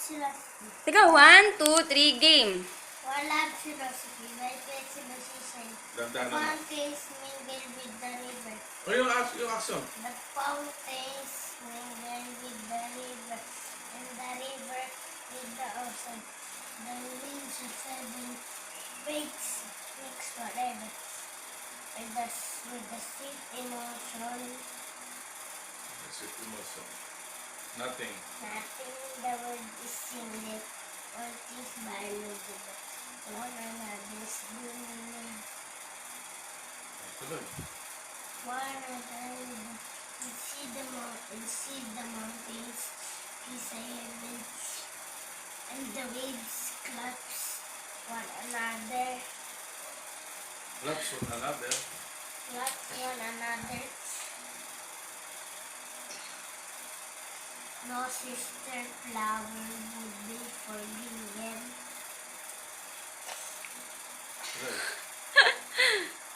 philosophy. Teka, 1, 2, 3, game. One love philosophy. My pets musician. Dandahan na. Fountains mingle with the river. O yung action. The fountains mingle with the river. And the river with the ocean. The winds of heaven breaks mix forever. With the sweet emotion. Sweet emotion. Nothing. Nothing in the world is single. All things valuable. One another's doing. Tuloy. One another. See the mountains. Kiss the heavens. And the waves claps one another. Loves one another. Claps one another. No sister flower would be forgiven. Tuloy.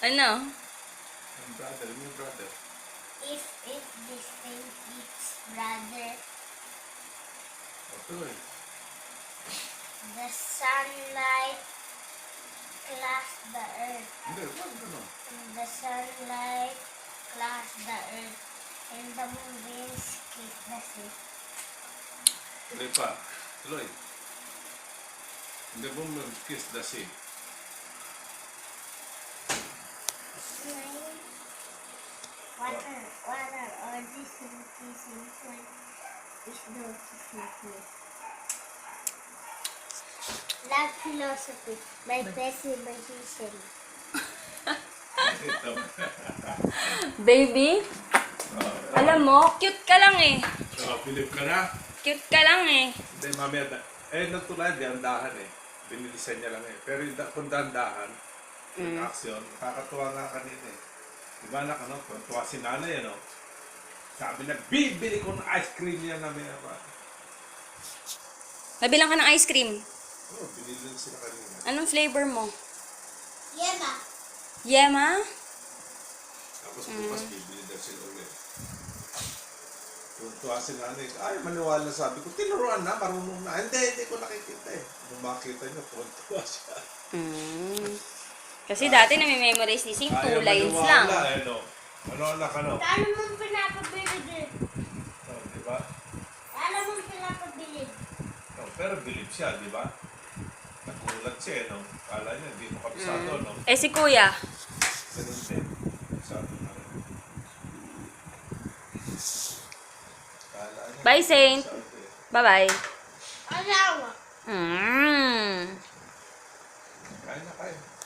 Ano? Yung brother, yung brother. If this thing eats brother, O, tuloy. the sunlight clasp the earth. Hindi, wag ano. The sunlight clasp the earth. And the moonbeams kiss the sea. Tuloy pa. Tuloy. Hindi mo kiss the sea. Water or this kissing point is no kissing. Love philosophy. My pessimism. Ito. Baby? Alam mo, cute ka lang eh. So, Philip ka na? Cute ka lang eh. Hindi, mamaya. Natulad yan, dahan eh. Binilisan niya lang eh. Pero kung dahan, yung action, nakakatuwa nga kanina eh. Diba anak, ano? Tuwa si nanay, ano? Sabi na, bibili ko ng ice cream yan na may apa. Nabilang ka ng ice cream. Oo, binili lang sila kanina. Anong flavor mo? Yema. Yema? Tapos bukas bibili daw sila ulit. Tuwa si nanay, ay maniwala sabi ko, tinuruan na, marunong na. Hindi ko nakikita eh. Nung makita niyo, tuwa siya. Kasi dati nami-memorize ni Sing 2 lines lang. Eh, no? Ano anak, ano? Paano mo pinapabili din? Oh, di ba? Paano mo pinapabili? Oh, pero bilib siya, di ba? Nagulat siya, no? Kala niya, hindi mo kabisado, no? Eh si Kuya? Ganun din. Kabisado na rin. Kala niya, Bye, Saint. kabisado eh. Bye-bye. Asawa. Mm. Kain na kain.